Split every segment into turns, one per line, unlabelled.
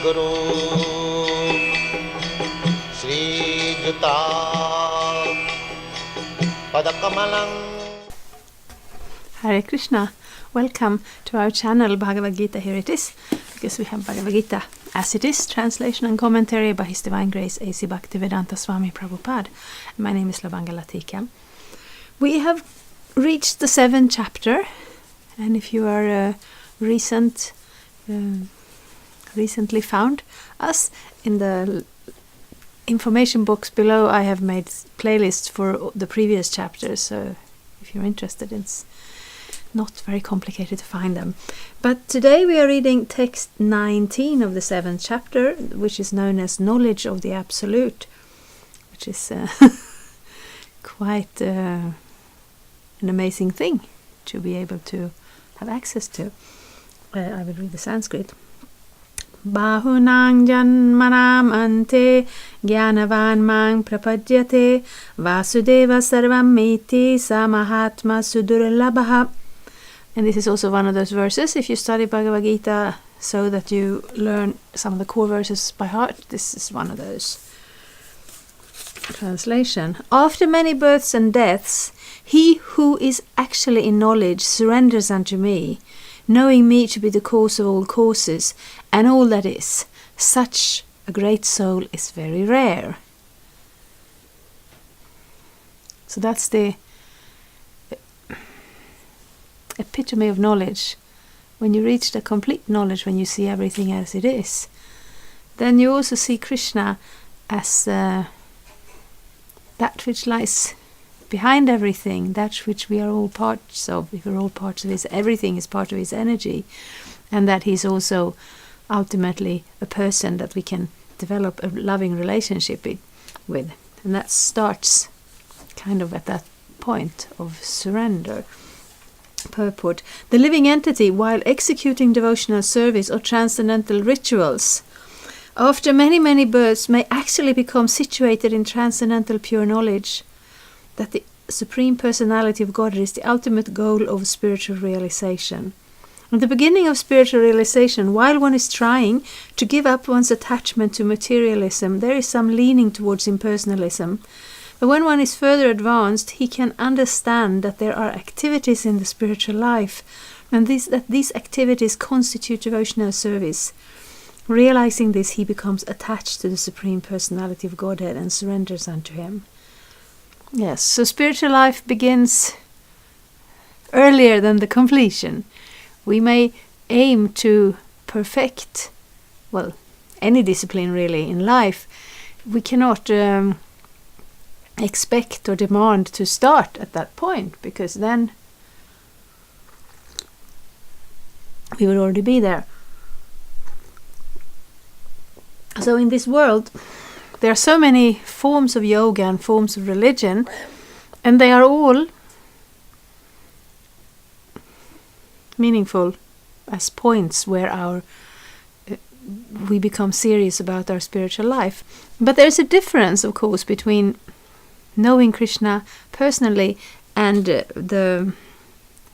Guru Sri Juta Padakamalang.
Hare Krishna, welcome to our channel Bhagavad-gita. Here it is, because we have Bhagavad-gita as it is, translation and commentary by His Divine Grace A.C. Bhaktivedanta Swami Prabhupada. My name is Lavanga Latika. We have reached the 7th chapter, and if you are recently found us, in the information box below I have made playlists for the previous chapters, so if you're interested, it's not very complicated to find them. But today we are reading text 19 of the 7th chapter, which is known as Knowledge of the Absolute, which is quite an amazing thing to be able to have access to. I will read the Sanskrit. Bahunang janmanam ante gyanavan mang prapadyate vasudeva sarvam miti samahatma sudurlabha. And this is also one of those verses, if you study Bhagavad-gita so that you learn some of the core verses by heart, this is one of those. Translation. After many births and deaths, he who is actually in knowledge surrenders unto me, knowing me to be the cause of all causes and all that is. Such a great soul is very rare. So that's the epitome of knowledge. When you reach the complete knowledge, when you see everything as it is, then you also see Krishna as that which lies behind everything, that which we are all parts of. If we're all parts of his, everything is part of his energy, and that he's also ultimately a person that we can develop a loving relationship with. And that starts kind of at that point of surrender. Purport. The living entity, while executing devotional service or transcendental rituals, after many births, may actually become situated in transcendental pure knowledge that the Supreme Personality of God is the ultimate goal of spiritual realization. In the beginning of spiritual realization, while one is trying to give up one's attachment to materialism, there is some leaning towards impersonalism. But when one is further advanced, he can understand that there are activities in the spiritual life, and that these activities constitute devotional service. Realizing this, he becomes attached to the Supreme Personality of Godhead and surrenders unto him. Yes, so spiritual life begins earlier than the completion. We may aim to perfect, well, any discipline really in life. We cannot expect or demand to start at that point, because then we would already be there. So in this world there are so many forms of yoga and forms of religion, and they are all meaningful as points where we become serious about our spiritual life. But there's a difference, of course, between knowing Krishna personally and the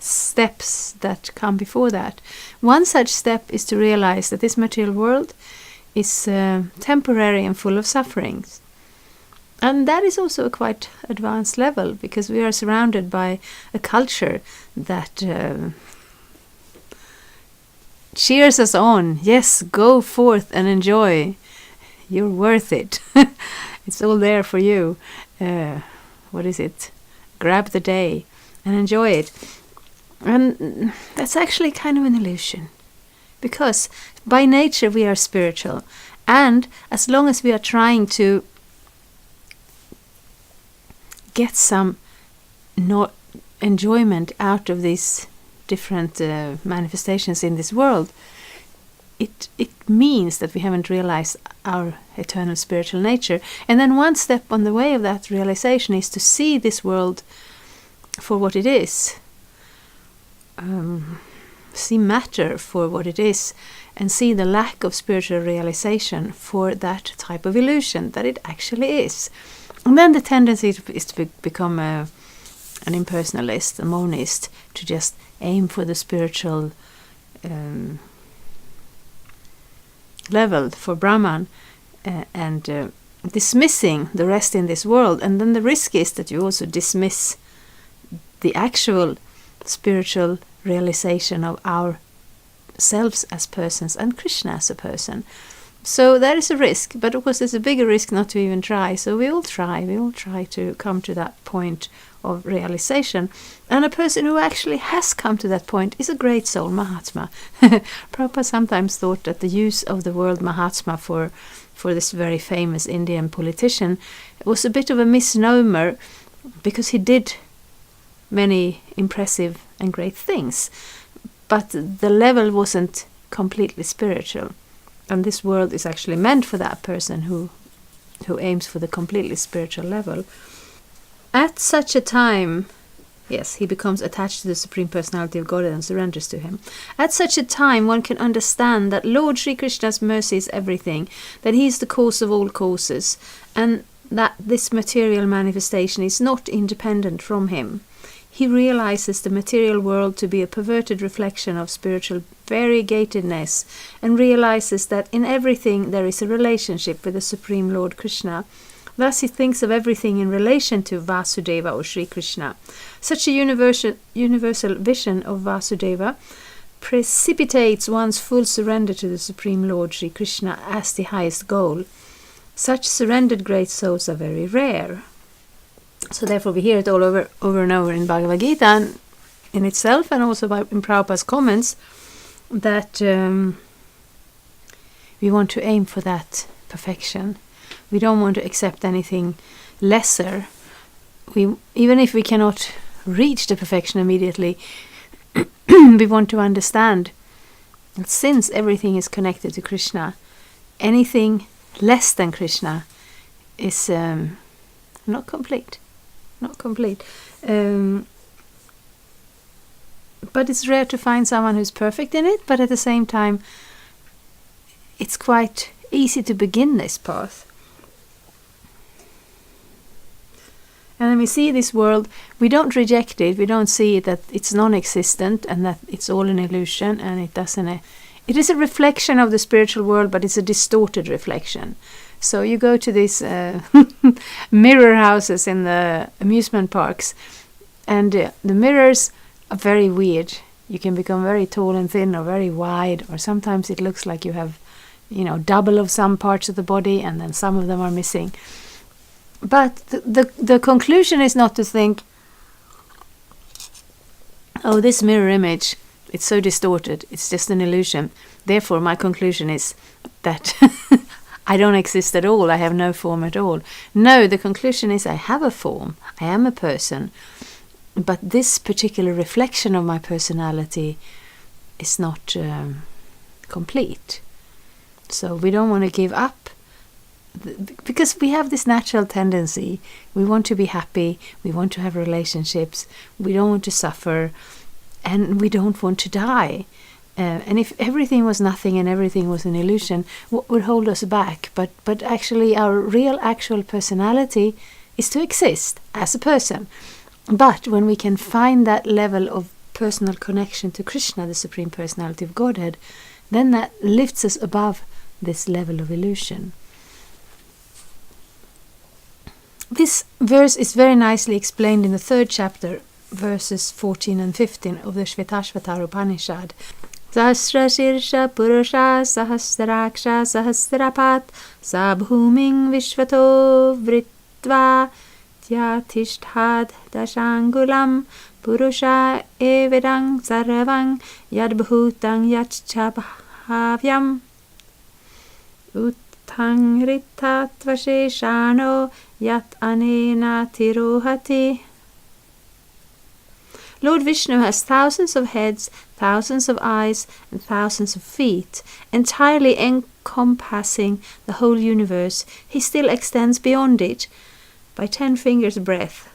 steps that come before that. One such step is to realize that this material world is temporary and full of sufferings. And that is also a quite advanced level, because we are surrounded by a culture that cheers us on. Yes, go forth and enjoy. You're worth it. It's all there for you. What is it? Grab the day and enjoy it. And that's actually kind of an illusion, because by nature we are spiritual, and as long as we are trying to get some enjoyment out of these different manifestations in this world, it means that we haven't realized our eternal spiritual nature. And then one step on the way of that realization is to see this world for what it is, see matter for what it is, and see the lack of spiritual realization for that type of illusion that it actually is. And then the tendency is to become an impersonalist, a monist, to just aim for the spiritual level for Brahman, and dismissing the rest in this world. And then the risk is that you also dismiss the actual spiritual realization of ourselves as persons and Krishna as a person. So there is a risk, but of course there's a bigger risk not to even try. So we all try to come to that point of realization. And a person who actually has come to that point is a great soul, Mahatma. Prabhupada sometimes thought that the use of the word Mahatma for this very famous Indian politician was a bit of a misnomer, because he did many impressive and great things, but the level wasn't completely spiritual. And this world is actually meant for that person who aims for the completely spiritual level. At such a time, yes, he becomes attached to the Supreme Personality of Godhead and surrenders to him. At such a time, one can understand that Lord Sri Krishna's mercy is everything, that he is the cause of all causes, and that this material manifestation is not independent from him. He realizes the material world to be a perverted reflection of spiritual variegatedness, and realizes that in everything there is a relationship with the Supreme Lord Krishna. Thus he thinks of everything in relation to Vasudeva or Sri Krishna. Such a universal vision of Vasudeva precipitates one's full surrender to the Supreme Lord Sri Krishna as the highest goal. Such surrendered great souls are very rare. So therefore we hear it all over and over in Bhagavad-gita and in itself, and also in Prabhupada's comments, that we want to aim for that perfection. We don't want to accept anything lesser. Even if we cannot reach the perfection immediately, we want to understand that since everything is connected to Krishna, anything less than Krishna is not complete. But it's rare to find someone who's perfect in it, but at the same time it's quite easy to begin this path. And when we see this world, we don't reject it, we don't see it that it's non-existent and that it's all an illusion, and it is a reflection of the spiritual world, but it's a distorted reflection. So you go to these mirror houses in the amusement parks, and the mirrors are very weird. You can become very tall and thin, or very wide, or sometimes it looks like you have, double of some parts of the body, and then some of them are missing. But the conclusion is not to think, oh, this mirror image, it's so distorted, it's just an illusion. Therefore, my conclusion is that I don't exist at all, I have no form at all. No, the conclusion is I have a form, I am a person, but this particular reflection of my personality is not complete. So we don't want to give up, because we have this natural tendency. We want to be happy, we want to have relationships, we don't want to suffer, and we don't want to die. And if everything was nothing and everything was an illusion, what would hold us back? But actually our real actual personality is to exist as a person. But when we can find that level of personal connection to Krishna, the Supreme Personality of Godhead, then that lifts us above this level of illusion. This verse is very nicely explained in the 3rd chapter, verses 14 and 15 of the Shvetashvatara Upanishad. Sahasra Shirsha Purusha Sahasraksha Sahasrapat Sabhuming Vishvato Vritva Tyatishtad Dashangulam Purusha Evedang Sarvang Yadbhutang Yachchabhavyam Uttang Rittatvasheshano Yat Anena Tirohati. Lord Vishnu has thousands of heads, thousands of eyes, and thousands of feet, entirely encompassing the whole universe. He still extends beyond it by 10 fingers' breadth.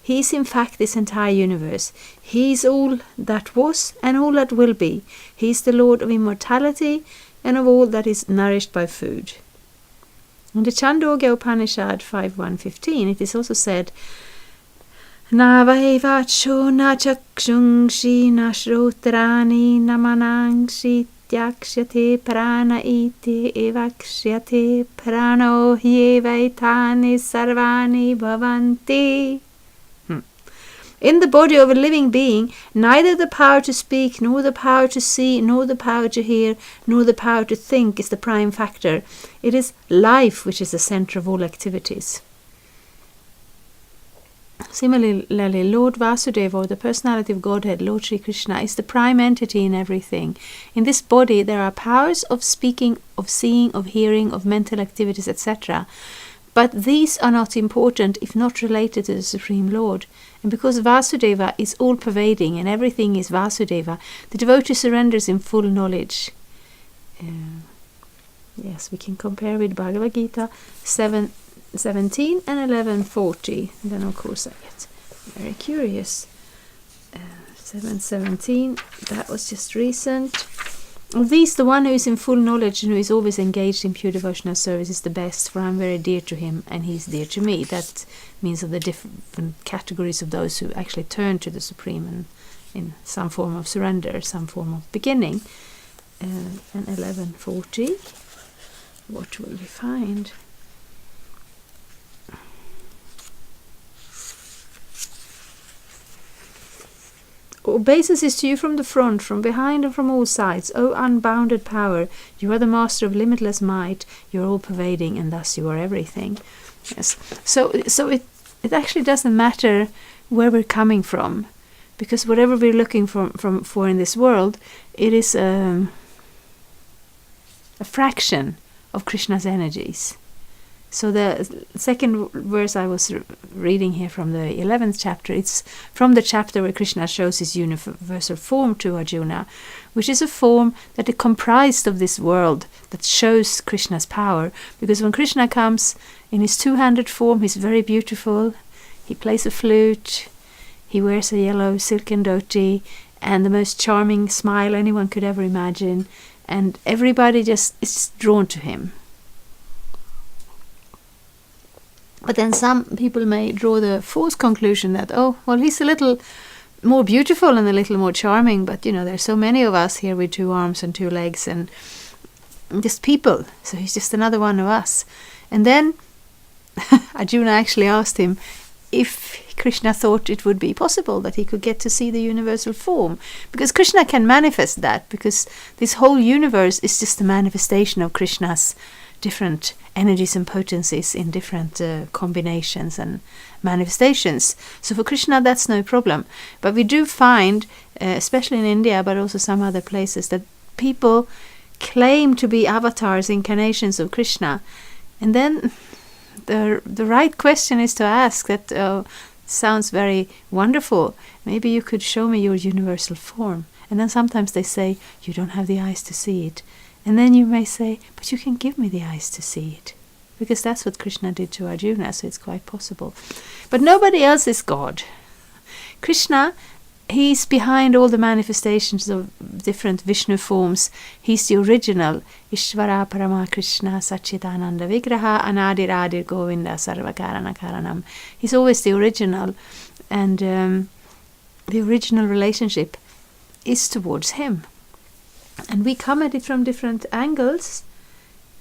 He is in fact this entire universe. He is all that was and all that will be. He is the Lord of immortality and of all that is nourished by food. In the Chandogya Upanishad 5.1.15 it is also said, Na vaivacho na chakshungshi na shrotrani na manangshi Pratyakshyate prana iti evakshyate prano hyevaitani sarvani bhavanti. In the body of a living being, neither the power to speak, nor the power to see, nor the power to hear, nor the power to think is the prime factor. It is life which is the center of all activities. Similarly, Lord Vasudeva, or the personality of Godhead, Lord Sri Krishna, is the prime entity in everything. In this body there are powers of speaking, of seeing, of hearing, of mental activities, etc. But these are not important if not related to the Supreme Lord. And because Vasudeva is all-pervading and everything is Vasudeva, the devotee surrenders in full knowledge. Yes, we can compare with Bhagavad-gita 7:17 and 11:40. Then of course I get very curious. 7:17, that was just recent. Of these, the one who is in full knowledge and who is always engaged in pure devotional service is the best, for I am very dear to him and he is dear to me. That means of the different categories of those who actually turn to the Supreme and in some form of surrender, some form of beginning. And 11:40, what will we find? Obeisances to you from the front, from behind and from all sides. O unbounded power, you are the master of limitless might, you are all-pervading, and thus you are everything. Yes. So it actually doesn't matter where we're coming from, because whatever we're looking for in this world, it is a fraction of Krishna's energies. So the second verse I was reading here from the 11th chapter, it's from the chapter where Krishna shows his universal form to Arjuna, which is a form that is comprised of this world that shows Krishna's power. Because when Krishna comes in his two-handed form, he's very beautiful. He plays a flute, he wears a yellow silken dhoti, and the most charming smile anyone could ever imagine. And everybody just is drawn to him. But then some people may draw the false conclusion that, oh, well, he's a little more beautiful and a little more charming, but, there's so many of us here with 2 arms and 2 legs and just people, so he's just another one of us. And then Arjuna actually asked him if Krishna thought it would be possible that he could get to see the universal form, because Krishna can manifest that, because this whole universe is just a manifestation of Krishna's different energies and potencies in different combinations and manifestations. So for Krishna that's no problem. But we do find, especially in India but also some other places, that people claim to be avatars, incarnations of Krishna. And then the right question is to ask that, sounds very wonderful, maybe you could show me your universal form. And then sometimes they say, you don't have the eyes to see it. And then you may say, but you can give me the eyes to see it. Because that's what Krishna did to Arjuna, so it's quite possible. But nobody else is God. Krishna, he's behind all the manifestations of different Vishnu forms. He's the original. Ishvara Parama Krishna Satchitananda Vigraha Anadir Adir Govinda Sarvakarana Karanam. He's always the original. And the original relationship is towards him. And we come at it from different angles.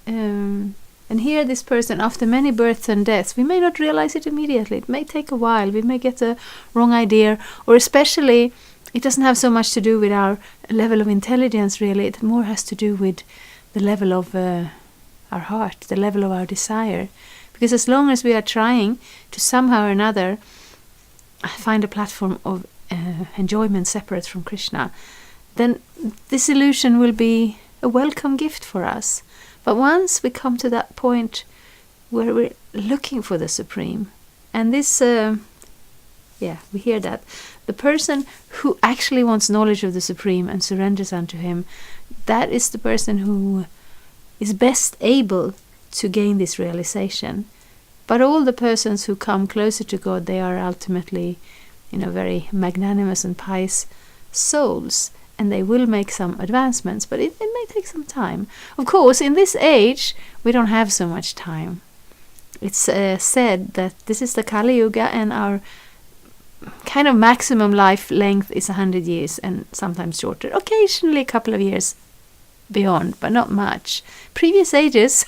And here this person, after many births and deaths, we may not realize it immediately. It may take a while. We may get a wrong idea. Or especially, it doesn't have so much to do with our level of intelligence, really. It more has to do with the level of our heart, the level of our desire. Because as long as we are trying to somehow or another find a platform of enjoyment separate from Krishna, then this illusion will be a welcome gift for us. But once we come to that point where we're looking for the Supreme, and this, we hear that, the person who actually wants knowledge of the Supreme and surrenders unto him, that is the person who is best able to gain this realization. But all the persons who come closer to God, they are ultimately, very magnanimous and pious souls. And they will make some advancements, but it may take some time. Of course, in this age, we don't have so much time. It's said that this is the Kali Yuga, and our kind of maximum life length is 100 years, and sometimes shorter. Occasionally, a couple of years beyond, but not much. Previous ages,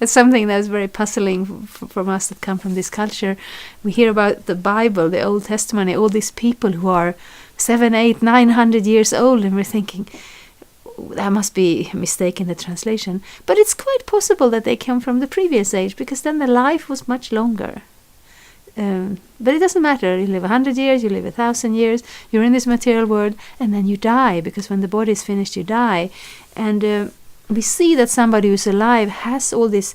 it's something that's very puzzling from us that come from this culture. We hear about the Bible, the Old Testament, all these people who are 700, 800, 900 years old, and we're thinking, that must be a mistake in the translation. But it's quite possible that they come from the previous age, because then the life was much longer. But it doesn't matter. You live 100 years, you live 1,000 years, you're in this material world, and then you die, because when the body is finished, you die. And we see that somebody who's alive has all these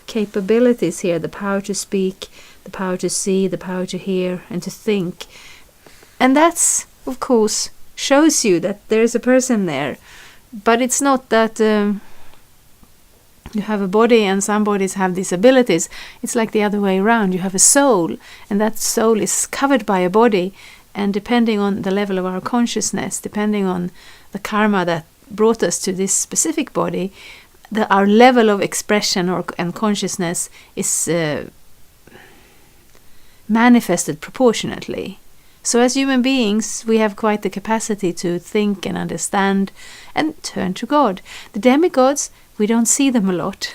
capabilities here, the power to speak, the power to see, the power to hear, and to think. And that's, of course, shows you that there's a person there. But it's not that you have a body and some bodies have these abilities. It's like the other way around. You have a soul, and that soul is covered by a body. And depending on the level of our consciousness, depending on the karma that brought us to this specific body, our level of expression and consciousness is manifested proportionately. So as human beings, we have quite the capacity to think and understand and turn to God. The demigods, we don't see them a lot.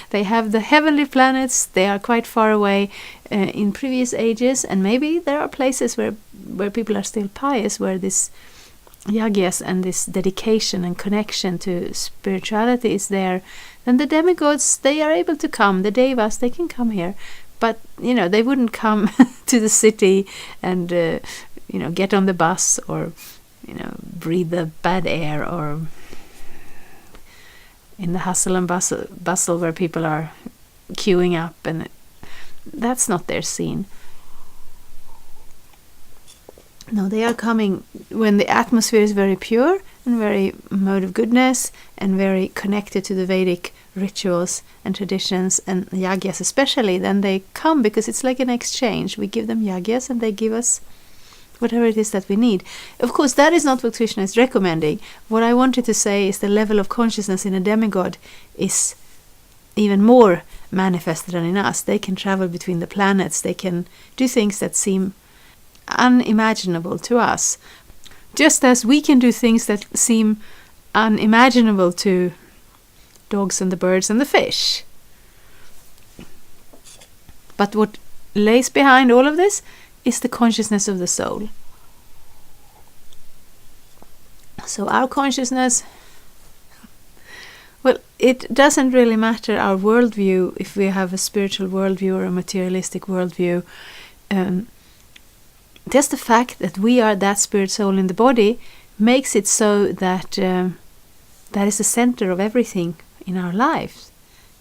They have the heavenly planets. They are quite far away in previous ages, and maybe there are places where people are still pious, where this yagyas and this dedication and connection to spirituality is there. Then the demigods, they are able to come. The devas, they can come here. But, they wouldn't come to the city and, get on the bus or, breathe the bad air, or in the hustle and bustle where people are queuing up. And that's not their scene. No, they are coming when the atmosphere is very pure and very mode of goodness and very connected to the Vedic rituals and traditions and yagyas especially. Then they come because it's like an exchange. We give them yagyas and they give us whatever it is that we need. Of course, that is not what Krishna is recommending. What I wanted to say is the level of consciousness in a demigod is even more manifested than in us. They can travel between the planets. They can do things that seem unimaginable to us, just as we can do things that seem unimaginable to dogs and the birds and the fish. But what lays behind all of this is the consciousness of the soul. So our consciousness, well, it doesn't really matter our worldview, if we have a spiritual worldview or a materialistic worldview. Just the fact that we are that spirit soul in the body makes it so that that is the center of everything in our lives.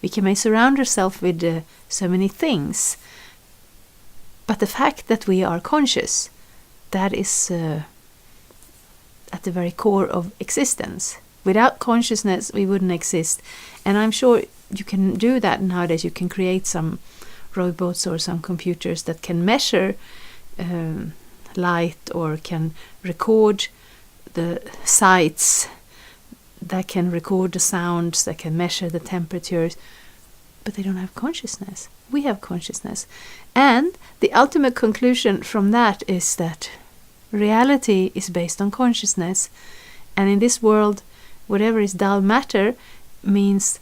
We may surround ourselves with so many things, but the fact that we are conscious, that is at the very core of existence. Without consciousness, we wouldn't exist. And I'm sure you can do that nowadays. You can create some robots or some computers that can measure light, or can record the sights, that can record the sounds, that can measure the temperatures, but they don't have consciousness. We have consciousness. And the ultimate conclusion from that is that reality is based on consciousness. And in this world, whatever is dull matter means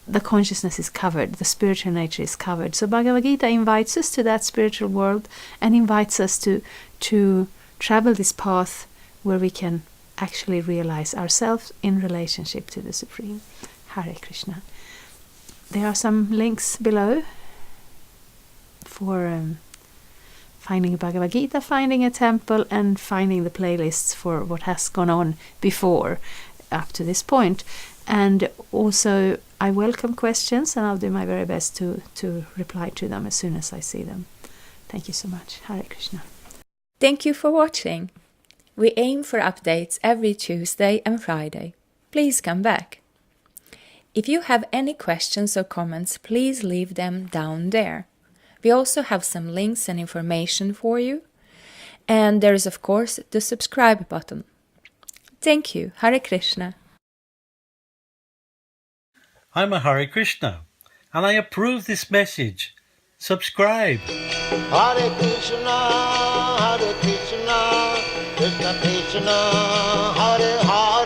the consciousness is covered, the spiritual nature is covered. So Bhagavad-gita invites us to that spiritual world and invites us to travel this path where we can actually realize ourselves in relationship to the Supreme. Hare Krishna. There are some links below for finding Bhagavad-gita, finding a temple, and finding the playlists for what has gone on before up to this point. And also, I welcome questions, and I'll do my very best to reply to them as soon as I see them. Thank you so much. Hare Krishna.
Thank you for watching. We aim for updates every Tuesday and Friday. Please come back. If you have any questions or comments, please leave them down there. We also have some links and information for you. And there is, of course, the subscribe button. Thank you. Hare Krishna.
I'm a Hare Krishna, and I approve this message. Subscribe.
Hare Krishna, Krishna Krishna, Hare Hare,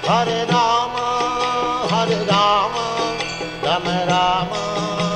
Hare Rama. Hare Rama, Rama Rama,